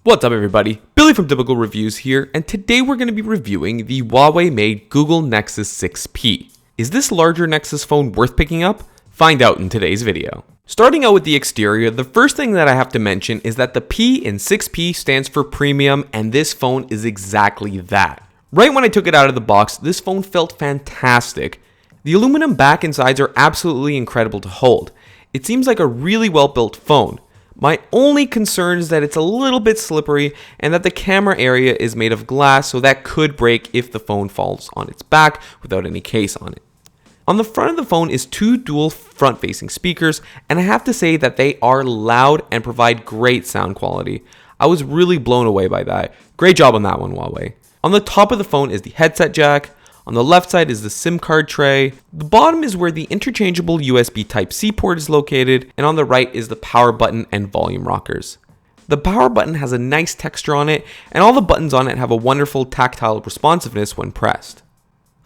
What's up everybody, Billy from Typical Reviews here, and today we're going to be reviewing the Huawei made Google Nexus 6P. Is this larger Nexus phone worth picking up? Find out in today's video. Starting out with the exterior, the first thing that I have to mention is that the P in 6P stands for premium, and this phone is exactly that. Right when I took it out of the box, this phone felt fantastic. The aluminum back and sides are absolutely incredible to hold. It seems like a really well built phone. My only concern is that it's a little bit slippery and that the camera area is made of glass, so that could break if the phone falls on its back without any case on it. On the front of the phone is two dual front-facing speakers, and I have to say that they are loud and provide great sound quality. I was really blown away by that. Great job on that one, Huawei. On the top of the phone is the headset jack. On the left side is the SIM card tray. The bottom is where the interchangeable USB Type-C port is located, and on the right is the power button and volume rockers. The power button has a nice texture on it, and all the buttons on it have a wonderful tactile responsiveness when pressed.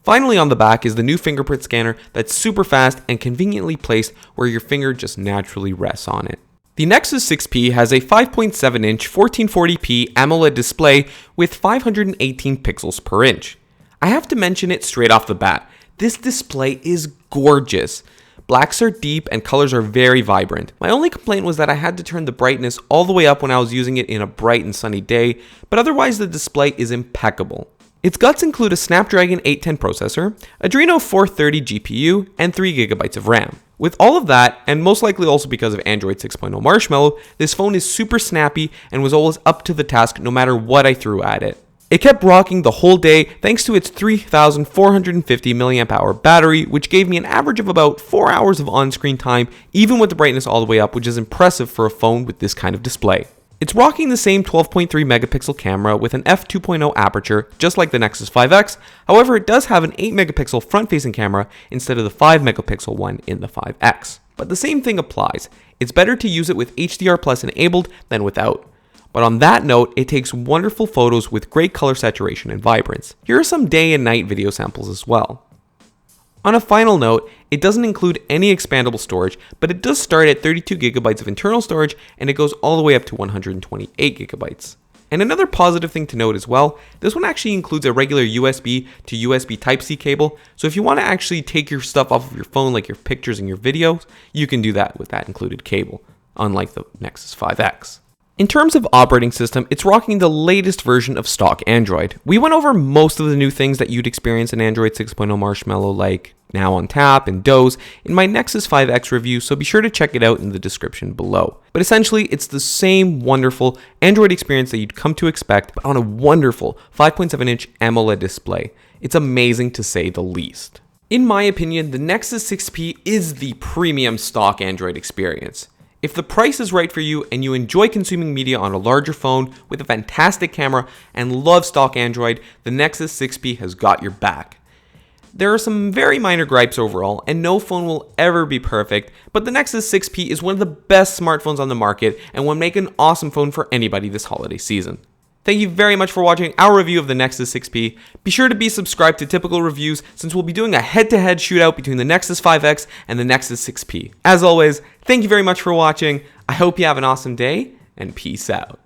Finally, on the back is the new fingerprint scanner that's super fast and conveniently placed where your finger just naturally rests on it. The Nexus 6P has a 5.7-inch 1440p AMOLED display with 518 pixels per inch. I have to mention it straight off the bat. This display is gorgeous. Blacks are deep and colors are very vibrant. My only complaint was that I had to turn the brightness all the way up when I was using it in a bright and sunny day, but otherwise the display is impeccable. Its guts include a Snapdragon 810 processor, Adreno 430 GPU, and 3GB of RAM. With all of that, and most likely also because of Android 6.0 Marshmallow, this phone is super snappy and was always up to the task no matter what I threw at it. It kept rocking the whole day thanks to its 3,450 mAh battery, which gave me an average of about 4 hours of on-screen time, even with the brightness all the way up, which is impressive for a phone with this kind of display. It's rocking the same 12.3 megapixel camera with an f2.0 aperture, just like the Nexus 5X. However, it does have an 8 megapixel front-facing camera instead of the 5 megapixel one in the 5X. But the same thing applies. It's better to use it with HDR+ enabled than without. But on that note, it takes wonderful photos with great color saturation and vibrance. Here are some day and night video samples as well. On a final note, it doesn't include any expandable storage, but it does start at 32GB of internal storage and it goes all the way up to 128GB. And another positive thing to note as well, this one actually includes a regular USB to USB Type-C cable, so if you want to actually take your stuff off of your phone, like your pictures and your videos, you can do that with that included cable, unlike the Nexus 5X. In terms of operating system, it's rocking the latest version of stock Android. We went over most of the new things that you'd experience in Android 6.0 Marshmallow, like Now on Tap and Doze, in my Nexus 5X review, so be sure to check it out in the description below. But essentially, it's the same wonderful Android experience that you'd come to expect, but on a wonderful 5.7-inch AMOLED display. It's amazing to say the least. In my opinion, the Nexus 6P is the premium stock Android experience. If the price is right for you and you enjoy consuming media on a larger phone with a fantastic camera and love stock Android, the Nexus 6P has got your back. There are some very minor gripes overall, and no phone will ever be perfect, but the Nexus 6P is one of the best smartphones on the market and will make an awesome phone for anybody this holiday season. Thank you very much for watching our review of the Nexus 6P. Be sure to be subscribed to Typical Reviews since we'll be doing a head-to-head shootout between the Nexus 5X and the Nexus 6P. As always, thank you very much for watching. I hope you have an awesome day, and peace out.